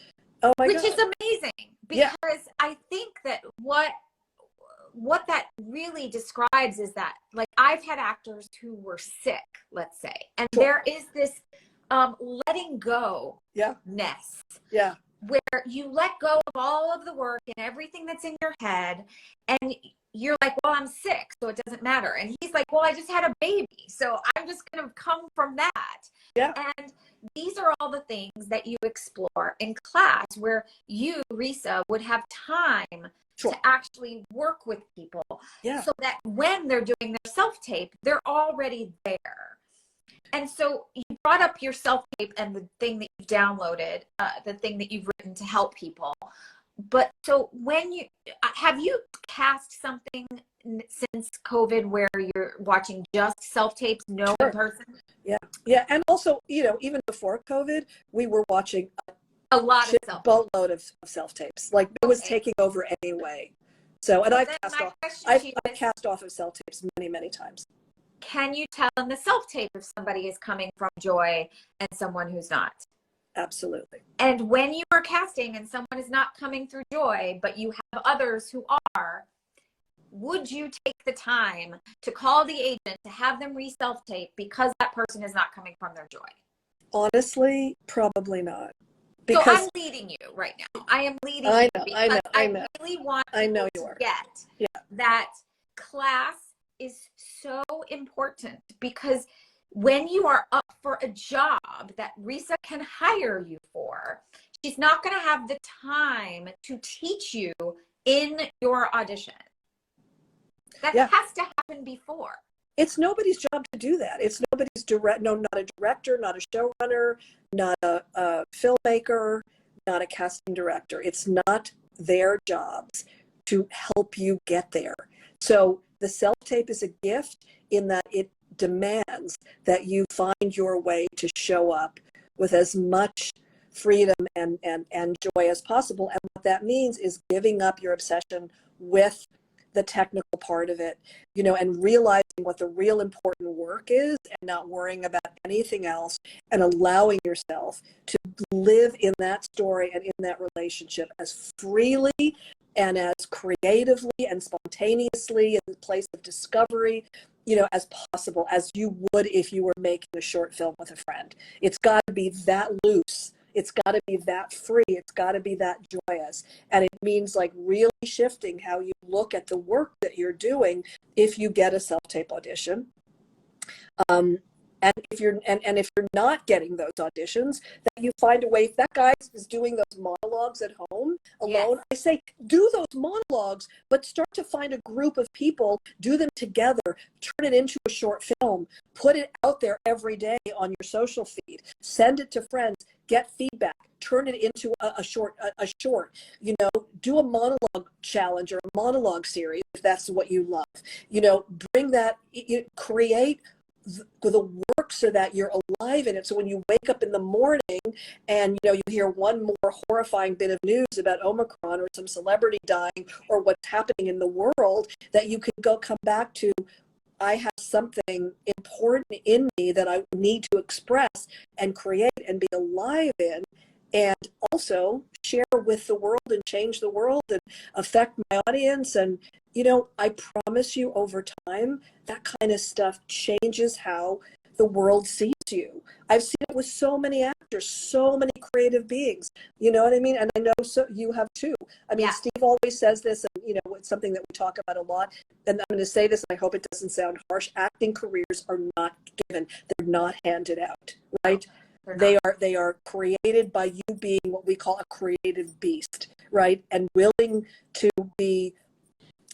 oh my God. Which is amazing, because I think that what that really describes is that, like, I've had actors who were sick, let's say, and there is this letting go ness. Yeah. Where you let go of all of the work and everything that's in your head, and you're like, well, I'm sick, so it doesn't matter. And he's like, well, I just had a baby, so I'm just going to come from that. Yeah. And these are all the things that you explore in class, where you, Risa, would have time to actually work with people, so that when they're doing their self-tape, they're already there. And so you brought up your self-tape and the thing that you've downloaded, the thing that you've written to help people. But so have you cast something since COVID where you're watching just self-tapes, no in person? Yeah. Yeah. And also, even before COVID, we were watching a lot of boatload of self-tapes. Like, it was taking over anyway. So, and I've cast off of self-tapes many, many times. Can you tell in the self-tape if somebody is coming from joy and someone who's not? Absolutely. And when you are casting and someone is not coming through joy, but you have others who are, would you take the time to call the agent to have them re-self-tape because that person is not coming from their joy? Honestly, probably not. So I'm leading you right now. I am leading you because I really want people to get that class is so important, because when you are up for a job that Risa can hire you for, she's not going to have the time to teach you in your audition. That has to happen before. It's nobody's job to do that. It's nobody's not a director, not a showrunner, not a filmmaker, not a casting director. It's not their jobs to help you get there. So the self-tape is a gift in that it demands that you find your way to show up with as much freedom and joy as possible. And what that means is giving up your obsession with the technical part of it, and realizing what the real important work is, and not worrying about anything else, and allowing yourself to live in that story and in that relationship as freely and as creatively and spontaneously in the place of discovery, as possible, as you would if you were making a short film with a friend. It's got to be that loose. It's got to be that free. It's got to be that joyous. And it means, like, really shifting how you look at the work that you're doing if you get a self-tape audition. And if you're not getting those auditions, that you find a way. If that guy is doing those monologues at home alone, I say, do those monologues, but start to find a group of people, do them together, turn it into a short film, put it out there every day on your social feed, send it to friends, get feedback, turn it into a short, do a monologue challenge or a monologue series if that's what you love. Bring that, create the work so that you're alive in it. So when you wake up in the morning and you hear one more horrifying bit of news about Omicron or some celebrity dying or what's happening in the world, that you can come back to, I have something important in me that I need to express and create and be alive in, and also share with the world and change the world and affect my audience. And I promise you, over time, that kind of stuff changes how the world sees you. I've seen it with so many actors, so many creative beings. You know what I mean? And I know you have too. I mean, Steve always says this, and it's something that we talk about a lot. And I'm going to say this, and I hope it doesn't sound harsh. Acting careers are not given; they're not handed out, right? They are created by you being what we call a creative beast, right? And willing to be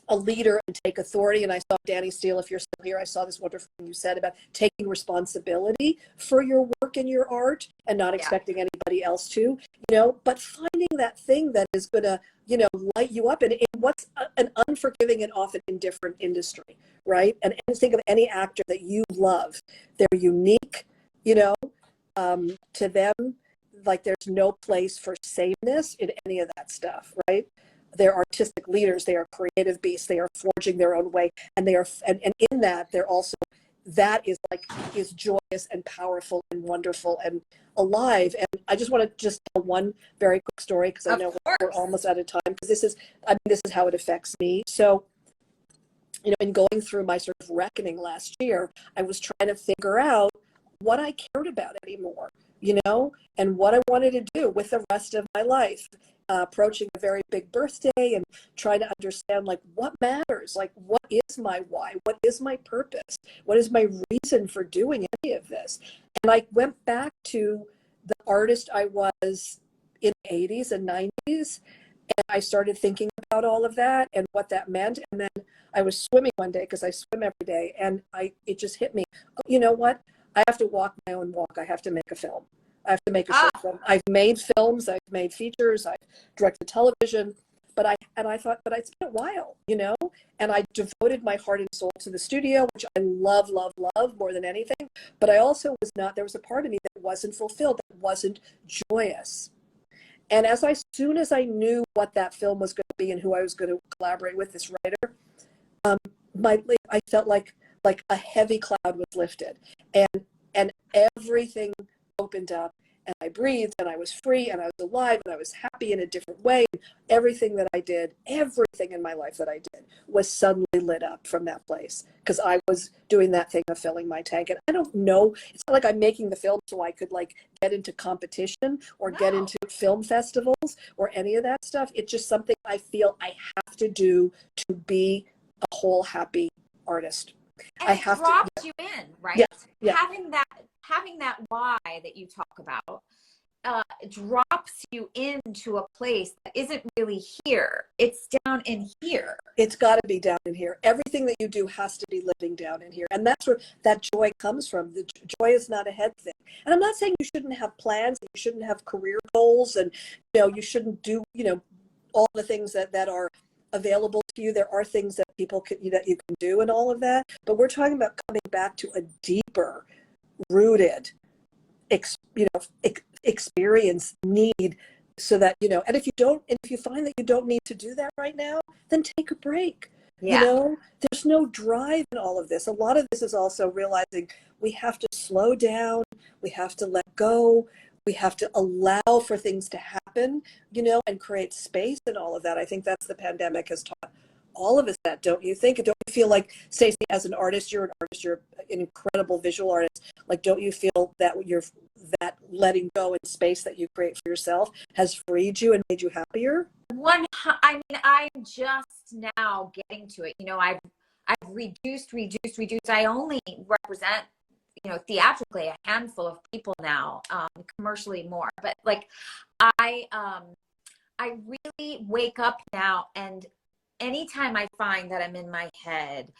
a leader and take authority. And I saw, Danny Steele, if you're still here, I saw this wonderful thing you said about taking responsibility for your work and your art and not expecting anybody else to, but finding that thing that is going to, light you up in what's an unforgiving and often indifferent industry, right? And think of any actor that you love. They're unique, to them, like there's no place for sameness in any of that stuff, right? They're artistic leaders. They are creative beasts. They are forging their own way. And they are, and in that, they're also, that is joyous and powerful and wonderful and alive. And I just want to tell one very quick story, because I know we're almost out of time, because this is how it affects me. So, in going through my sort of reckoning last year, I was trying to figure out what I cared about anymore, and what I wanted to do with the rest of my life. Approaching a very big birthday and trying to understand, like, what matters, like, what is my why, what is my purpose, what is my reason for doing any of this. And I went back to the artist I was in the 80s and 90s, and I started thinking about all of that and what that meant. And then I was swimming one day, because I swim every day, and it just hit me, oh, you know what, I have to walk my own walk. I have to make a film. I have to make a short film. I've made films, I've made features, I've directed television, but I thought, but it's been a while, and I devoted my heart and soul to the studio, which I love, love, love more than anything. But I also there was a part of me that wasn't fulfilled, that wasn't joyous. And soon as I knew what that film was going to be and who I was going to collaborate with, this writer, I felt like a heavy cloud was lifted, and everything opened up, and I breathed, and I was free, and I was alive, and I was happy in a different way. Everything that I did, everything in my life that I did, was suddenly lit up from that place, because I was doing that thing of filling my tank. And I don't know, it's not like I'm making the film so I could get into competition or get into film festivals or any of that stuff. It's just something I feel I have to do to be a whole happy artist. And I have dropped you in, right? Yeah. Having that why that you talk about drops you into a place that isn't really here. It's down in here. It's got to be down in here. Everything that you do has to be living down in here. And that's where that joy comes from. The joy is not a head thing. And I'm not saying you shouldn't have plans, you shouldn't have career goals, and you shouldn't do all the things that are available to you. There are things that that you can do and all of that. But we're talking about coming back to a deeper rooted experience, need, so that and if you find that you don't need to do that right now, then take a break. There's no drive in all of this. A lot of this is also realizing we have to slow down, we have to let go, we have to allow for things to happen, and create space and all of that. I think that's the pandemic has taught all of us that, don't you think? Don't you feel like, Stacey, as an artist, you're an incredible visual artist, like, don't you feel that that letting go and space that you create for yourself has freed you and made you happier? I'm just now getting to it. I've reduced. I only represent, theatrically a handful of people now, commercially more, but I really wake up now, and anytime I find that I'm in my head,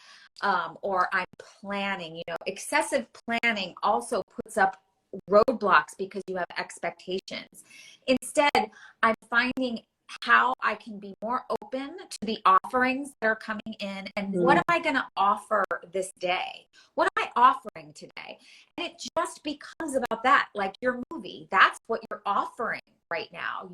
or I'm planning, excessive planning also puts up roadblocks because you have expectations. Instead, I'm finding how I can be more open to the offerings that are coming in, and what am I going to offer this day? What am I offering today? And it just becomes about that, like your movie. That's what you're offering right now.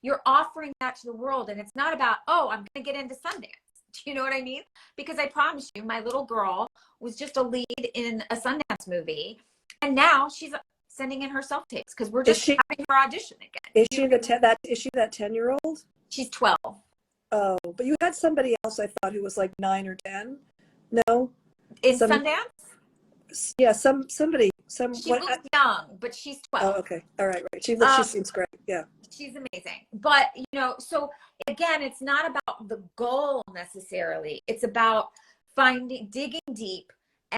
You're offering that to the world, and it's not about, oh, I'm going to get into Sundance. Do you know what I mean? Because I promise you, my little girl was just a lead in a Sundance movie, and now she's sending in her self-tapes because we're just having her audition again. Is she that 10-year-old? She's 12. Oh, but you had somebody else, I thought, who was like 9 or 10. No? In Sundance? Yeah, somebody. She looks young, but she's 12. Oh, okay. All right. She seems great. Yeah. She's amazing. But, so again, it's not about the goal necessarily. It's about digging deep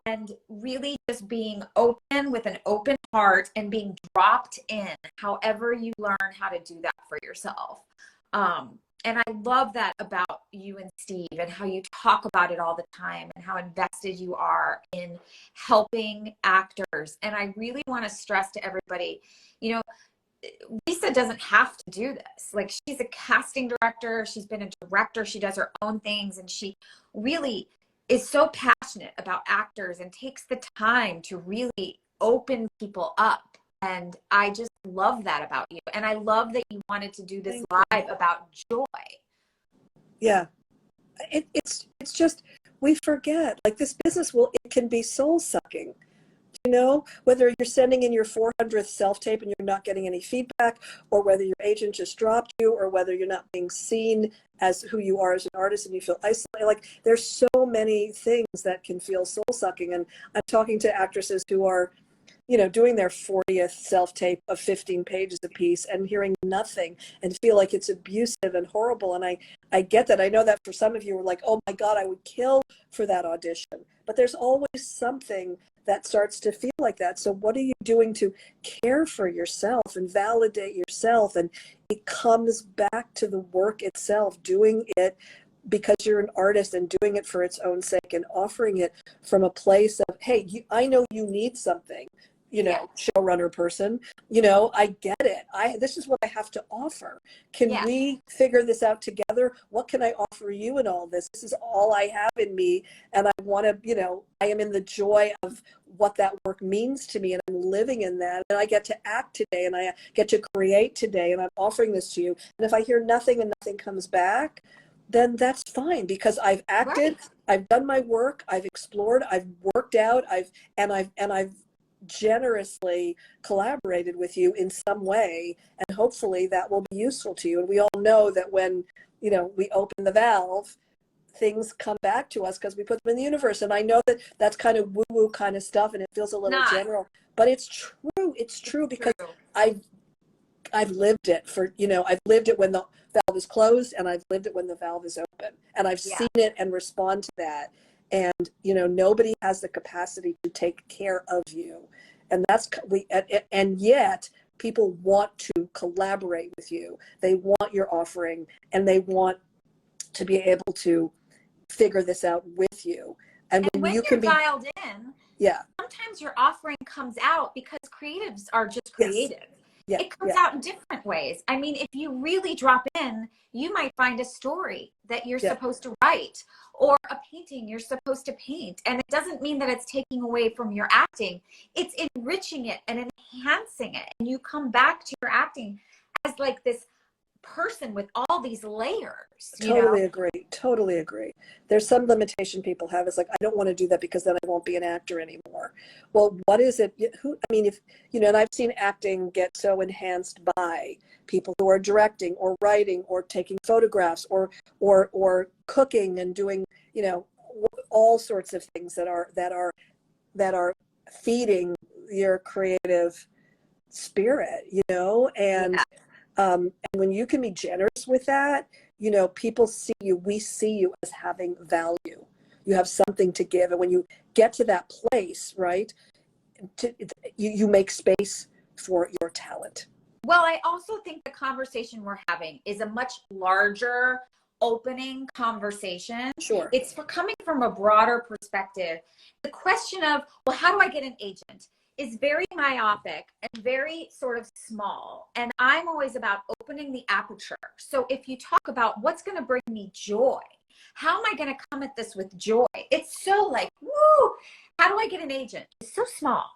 and really just being open with an open heart and being dropped in however you learn how to do that for yourself. And I love that about you and Steve, and how you talk about it all the time, and how invested you are in helping actors. And I really want to stress to everybody, you know, Risa doesn't have to do this. Like, she's a casting director, she's been a director, she does her own things, and she really is so passionate about actors and takes the time to really open people up. And I just love that about you. And I love that you wanted to do this live about joy. Yeah. It's just, we forget, like, this business it can be soul sucking. You know, whether you're sending in your 400th self-tape and you're not getting any feedback, or whether your agent just dropped you, or whether you're not being seen as who you are as an artist and you feel isolated. Like, there's so many things that can feel soul-sucking. And I'm talking to actresses who are, you know, doing their 40th self-tape of 15 pages a piece and hearing nothing and feel like it's abusive and horrible. And I get that. I know that for some of you were like, oh my God, I would kill for that audition. But there's always something that starts to feel like that. So what are you doing to care for yourself and validate yourself? And it comes back to the work itself, doing it because you're an artist and doing it for its own sake, and offering it from a place of, hey, I know you need something, you know, showrunner person, you know, I get it. This is what I have to offer. Can we figure this out together? What can I offer you in all this? This is all I have in me. And I want to, you know, I am in the joy of what that work means to me, and I'm living in that. And I get to act today, and I get to create today, and I'm offering this to you. And if I hear nothing and nothing comes back, then that's fine, because I've acted, I've done my work, I've explored, I've worked out, I've generously collaborated with you in some way, and hopefully that will be useful to you. And we all know that when, you know, we open the valve, things come back to us because we put them in the universe. And I know that that's kind of woo-woo kind of stuff, and it feels a little general, but it's true. It's true, because I've lived it for, you know, I've lived it when the valve is closed, and I've lived it when the valve is open, and I've seen it and respond to that. And, you know, nobody has the capacity to take care of you. And and yet people want to collaborate with you. They want your offering, and they want to be able to figure this out with you. And when you can be dialed in, sometimes your offering comes out, because creatives are just creative. It comes out in different ways. I mean, if you really drop in, you might find a story that you're supposed to write, or a painting you're supposed to paint. And it doesn't mean that it's taking away from your acting. It's enriching it and enhancing it. And you come back to your acting as like this person with all these layers. Totally agree. Totally agree. There's some limitation people have. It's like, I don't want to do that because then I won't be an actor anymore. Well, what is it? I mean, if, you know, and I've seen acting get so enhanced by people who are directing or writing or taking photographs or cooking and doing, you know, all sorts of things that are feeding your creative spirit, you know, and when you can be generous with that, you know, people see you, we see you as having value. You have something to give. And when you get to that place, right, you make space for your talent. Well, I also think the conversation we're having is a much larger opening conversation. Sure. It's coming from a broader perspective. The question of, well, how do I get an agent, is very myopic and very sort of small. And I'm always about opening the aperture. So if you talk about what's going to bring me joy, how am I going to come at this with joy? It's so like, woo, how do I get an agent? It's so small,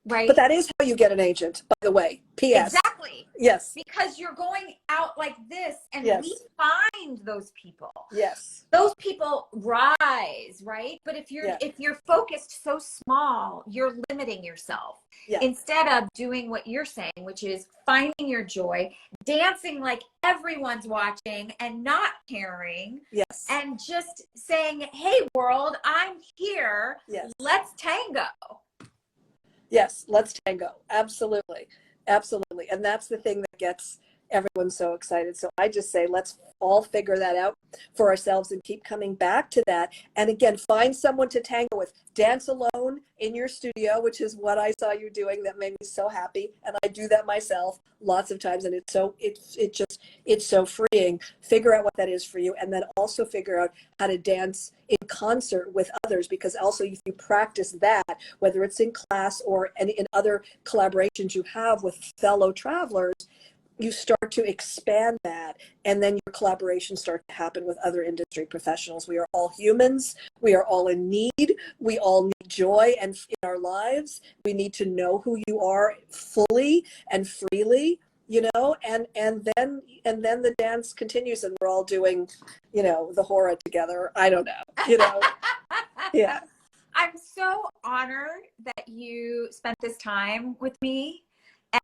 right? But that is how you get an agent, by the way. P.S. Exactly. Yes. Because you're going out like this, and we find those people. Yes. Those people rise, right? But if you're focused so small, you're limiting yourself. Instead of doing what you're saying, which is finding your joy, dancing like everyone's watching and not caring. Yes. And just saying, hey world, I'm here. Yes. Let's tango. Yes, let's tango. Absolutely. Absolutely. And that's the thing that gets everyone so excited. So I just say, let's all figure that out for ourselves and keep coming back to that. And again, find someone to tango with. Dance alone in your studio, which is what I saw you doing. That made me so happy. And I do that myself lots of times. And it's so freeing. Figure out what that is for you. And then also figure out how to dance in concert with others, because also if you practice that, whether it's in class or in other collaborations you have with fellow travelers, you start to expand that, and then your collaborations start to happen with other industry professionals. We are all humans. We are all in need. We all need joy and in our lives. We need to know who you are fully and freely, you know, and then the dance continues, and we're all doing, you know, the hora together. I don't know, you know. Yeah. I'm so honored that you spent this time with me.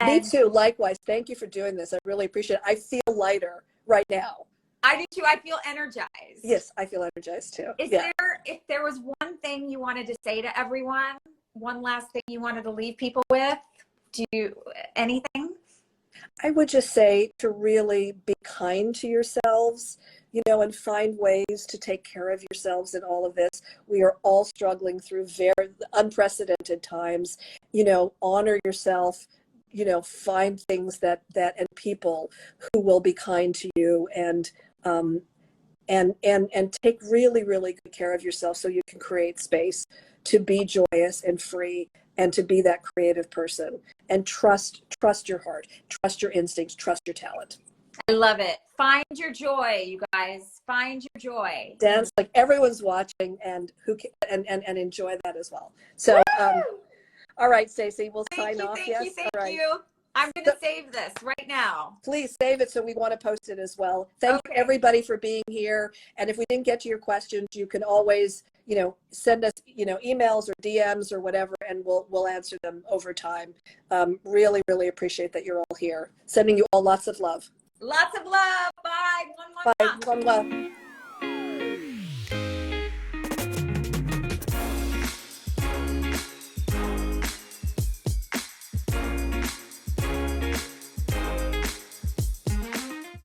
Me too. Likewise. Thank you for doing this. I really appreciate it. I feel lighter right now. I do too. I feel energized. Yes, I feel energized too. If there was one thing you wanted to say to everyone, one last thing you wanted to leave people with, anything? I would just say to really be kind to yourselves, you know, and find ways to take care of yourselves in all of this. We are all struggling through very unprecedented times. You know, honor yourself. You know, find things that and people who will be kind to you, and take really, really good care of yourself so you can create space to be joyous and free and to be that creative person, and trust your heart, trust your instincts, trust your talent. I love it. Find your joy, you guys. Find your joy. Dance like everyone's watching, and and enjoy that as well. So all right, Stacey, we'll sign off. Yes. Thank you. I'm going to save this right now. Please save it, so we want to post it as well. Thank you everybody for being here. And if we didn't get to your questions, you can always, you know, send us, you know, emails or DMs or whatever, and we'll answer them over time. Really, really appreciate that you're all here. Sending you all lots of love. Lots of love. Bye. Bye. One love.